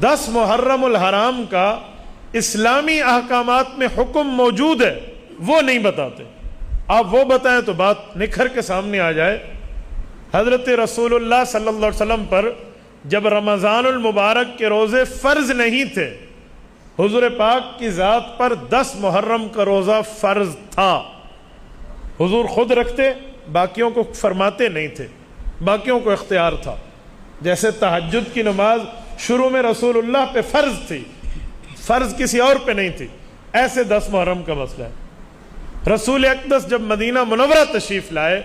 10 محرم الحرام کا اسلامی احکامات میں حکم موجود ہے، وہ نہیں بتاتے۔ آپ وہ بتائیں تو بات نکھر کے سامنے آ جائے۔ حضرت رسول اللہ صلی اللہ علیہ وسلم پر جب رمضان المبارک کے روزے فرض نہیں تھے، حضور پاک کی ذات پر 10 محرم کا روزہ فرض تھا۔ حضور خود رکھتے، باقیوں کو فرماتے نہیں تھے، باقیوں کو اختیار تھا۔ جیسے تہجد کی نماز شروع میں رسول اللہ پہ فرض تھی، فرض کسی اور پہ نہیں تھی، ایسے 10 محرم کا مسئلہ ہے۔ رسول اقدس جب مدینہ منورہ تشریف لائے،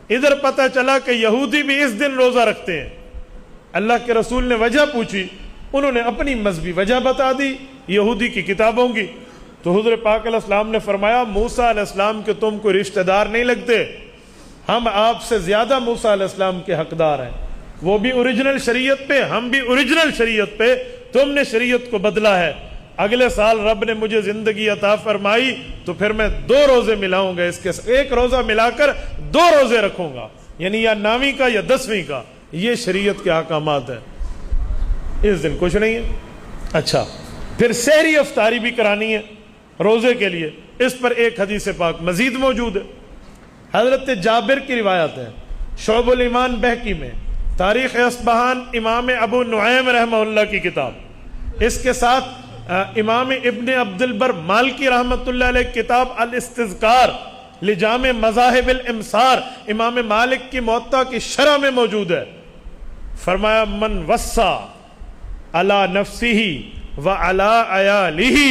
ادھر پتہ چلا کہ یہودی بھی اس دن روزہ رکھتے ہیں۔ اللہ کے رسول نے وجہ پوچھی، انہوں نے اپنی مذہبی وجہ بتا دی یہودی کی کتابوں کی۔ تو حضور پاک علیہ السلام نے فرمایا، موسیٰ علیہ السلام کے تم کوئی رشتہ دار نہیں لگتے، ہم آپ سے زیادہ موسیٰ علیہ السلام کے حقدار ہیں۔ وہ بھی اوریجنل شریعت پہ، ہم بھی اوریجنل شریعت پہ، تم نے شریعت کو بدلا ہے۔ اگلے سال رب نے مجھے زندگی عطا فرمائی تو پھر میں 2 روزے ملاؤں گا، اس کے ایک روزہ ملا کر 2 روزے رکھوں گا، یعنی یا 9ویں کا یا 10ویں کا۔ یہ شریعت کے احکامات ہیں۔ اس دن کچھ نہیں ہے۔ اچھا، پھر سحری افطاری بھی کرانی ہے روزے کے لیے، اس پر ایک حدیث پاک مزید موجود ہے۔ حضرت جابر کی روایت ہے، شعب الایمان بہقی میں، تاریخ اصبہان امام ابو نعیم رحمہ اللہ کی کتاب، اس کے ساتھ امام ابن عبد البر مالکی رحمۃ اللہ علیہ کتاب الاستذکار لجامع مذاہب الامصار، امام مالک کی موطا کی شرح میں موجود ہے۔ فرمایا، من وصى علی نفسہ وعلی عیالہ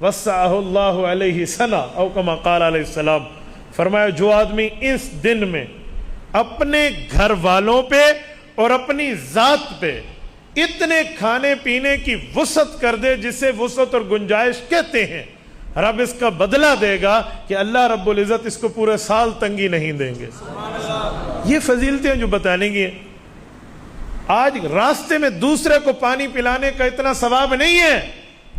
وسعہ اللہ علیہ سنہ، او کما قال علیہ السلام۔ فرمایا، جو آدمی اس دن میں اپنے گھر والوں پہ اور اپنی ذات پہ اتنے کھانے پینے کی وسعت کر دے جسے وسعت اور گنجائش کہتے ہیں، رب اس کا بدلہ دے گا کہ اللہ رب العزت اس کو پورے سال تنگی نہیں دیں گے۔ یہ فضیلتیں جو بتانے کی ہیں۔ آج راستے میں دوسرے کو پانی پلانے کا اتنا ثواب نہیں ہے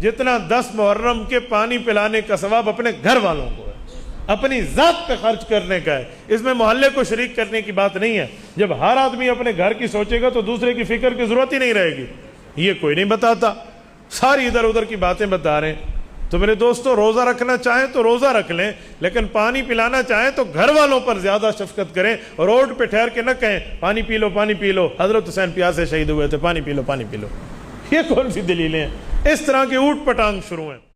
جتنا 10 محرم کے پانی پلانے کا ثواب اپنے گھر والوں کو ہے، اپنی ذات پہ خرچ کرنے کا ہے۔ اس میں محلے کو شریک کرنے کی بات نہیں ہے۔ جب ہر آدمی اپنے گھر کی سوچے گا تو دوسرے کی فکر کی ضرورت ہی نہیں رہے گی۔ یہ کوئی نہیں بتاتا، ساری ادھر ادھر کی باتیں بتا رہے ہیں۔ تو میرے دوستو، روزہ رکھنا چاہیں تو روزہ رکھ لیں، لیکن پانی پلانا چاہیں تو گھر والوں پر زیادہ شفقت کریں۔ روڈ پہ ٹھہر کے نہ کہیں پانی پی لو پانی پی لو، حضرت حسین پیاسے شہید ہوئے تھے، پانی پی لو پانی پی لو۔ یہ کون سی دلیلیں ہیں؟ اس طرح کی اوٹ پٹانگ شروع ہیں۔